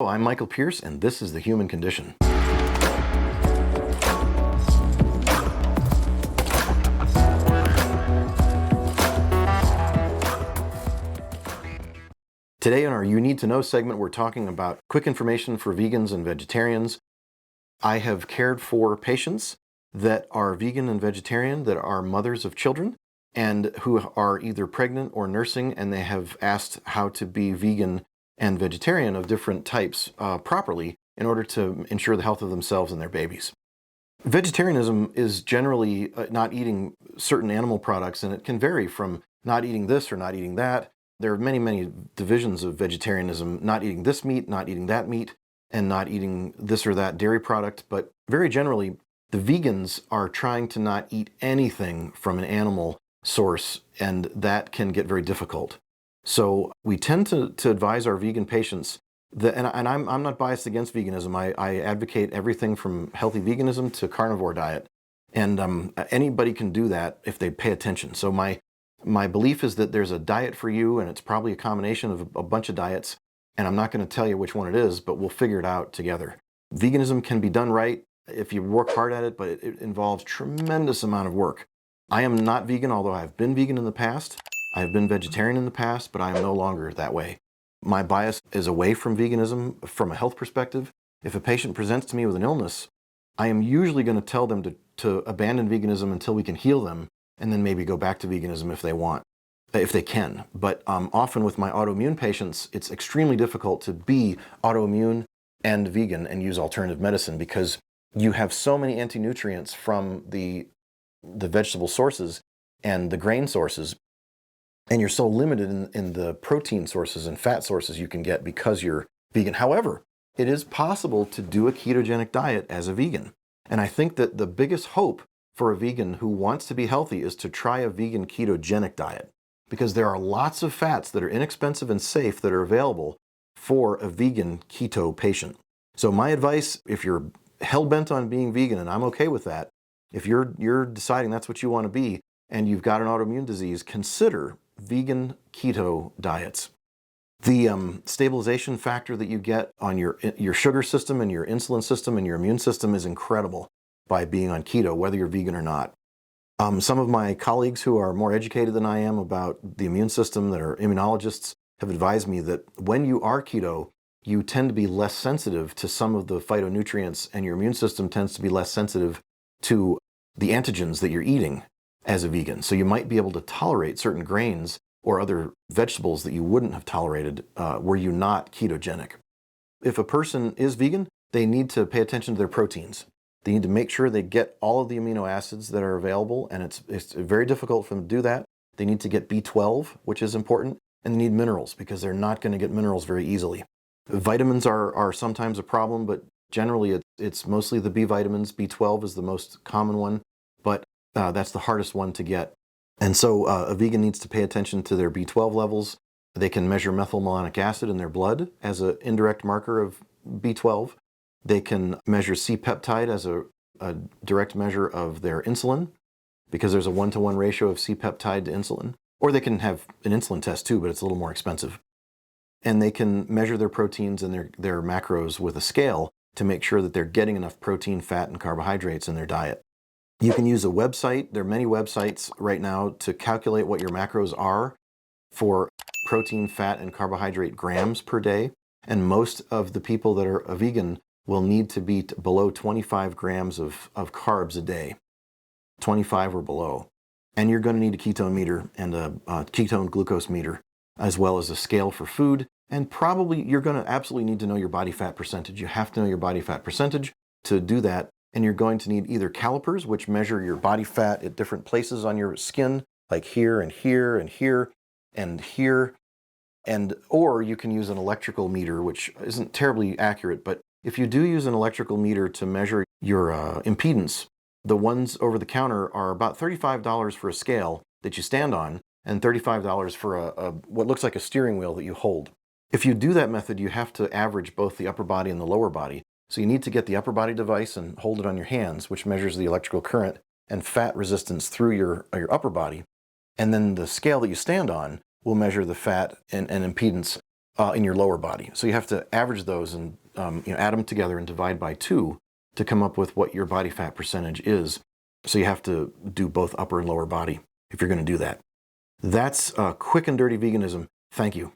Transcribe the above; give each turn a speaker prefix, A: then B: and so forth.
A: I'm Michael Pierce, and this is The Human Condition. Today in our You Need to Know segment, we're talking about quick information for vegans and vegetarians. I have cared for patients that are vegan and vegetarian, that are mothers of children, and who are either pregnant or nursing, and they have asked how to be vegan and vegetarian of different types properly in order to ensure the health of themselves and their babies. Vegetarianism is generally not eating certain animal products, and it can vary from not eating this or not eating that. There are many, many divisions of vegetarianism, not eating this meat, not eating that meat, and not eating this or that dairy product. But very generally, the vegans are trying to not eat anything from an animal source, and that can get very difficult. So we tend to advise our vegan patients that, and I'm not biased against veganism. I advocate everything from healthy veganism to carnivore diet. And anybody can do that if they pay attention. So my belief is that there's a diet for you, and it's probably a combination of a bunch of diets. And I'm not going to tell you which one it is, but we'll figure it out together. Veganism can be done right if you work hard at it, but it involves tremendous amount of work. I am not vegan, although I've been vegan in the past. I have been vegetarian in the past, but I am no longer that way. My bias is away from veganism from a health perspective. If a patient presents to me with an illness, I am usually going to tell them to abandon veganism until we can heal them, and then maybe go back to veganism if they want, if they can. But often with my autoimmune patients, it's extremely difficult to be autoimmune and vegan and use alternative medicine because you have so many anti-nutrients from the vegetable sources and the grain sources, and you're so limited in the protein sources and fat sources you can get because you're vegan. However, it is possible to do a ketogenic diet as a vegan. And I think that the biggest hope for a vegan who wants to be healthy is to try a vegan ketogenic diet, because there are lots of fats that are inexpensive and safe that are available for a vegan keto patient. So my advice, if you're hell-bent on being vegan, and I'm okay with that, if you're deciding that's what you want to be and you've got an autoimmune disease, consider vegan keto diets. The stabilization factor that you get on your sugar system and your insulin system and your immune system is incredible by being on keto, whether you're vegan or not. Some of my colleagues who are more educated than I am about the immune system, that are immunologists, have advised me that when you are keto, you tend to be less sensitive to some of the phytonutrients, and your immune system tends to be less sensitive to the antigens that you're eating as a vegan. So you might be able to tolerate certain grains or other vegetables that you wouldn't have tolerated were you not ketogenic. If a person is vegan, they need to pay attention to their proteins. They need to make sure they get all of the amino acids that are available, and it's very difficult for them to do that. They need to get B12, which is important, and they need minerals because they're not going to get minerals very easily. Vitamins are sometimes a problem, but generally it's mostly the B vitamins. B12 is the most common one, but that's the hardest one to get. And so a vegan needs to pay attention to their B12 levels. They can measure methylmalonic acid in their blood as an indirect marker of B12. They can measure C-peptide as a direct measure of their insulin, because there's a 1-to-1 ratio of C-peptide to insulin. Or they can have an insulin test too, but it's a little more expensive. And they can measure their proteins and their macros with a scale to make sure that they're getting enough protein, fat, and carbohydrates in their diet. You can use a website. There are many websites right now to calculate what your macros are for protein, fat, and carbohydrate grams per day. And most of the people that are a vegan will need to be below 25 grams of carbs a day, 25 or below. And you're going to need a ketone meter and a ketone glucose meter, as well as a scale for food. And probably you're going to absolutely need to know your body fat percentage. You have to know your body fat percentage to do that. And you're going to need either calipers, which measure your body fat at different places on your skin, like here and here and here and here. Or you can use an electrical meter, which isn't terribly accurate. But if you do use an electrical meter to measure your impedance, the ones over the counter are about $35 for a scale that you stand on, and $35 for what looks like a steering wheel that you hold. If you do that method, you have to average both the upper body and the lower body. So you need to get the upper body device and hold it on your hands, which measures the electrical current and fat resistance through your upper body. And then the scale that you stand on will measure the fat and impedance in your lower body. So you have to average those and add them together and divide by 2 to come up with what your body fat percentage is. So you have to do both upper and lower body if you're going to do that. That's quick and dirty veganism. Thank you.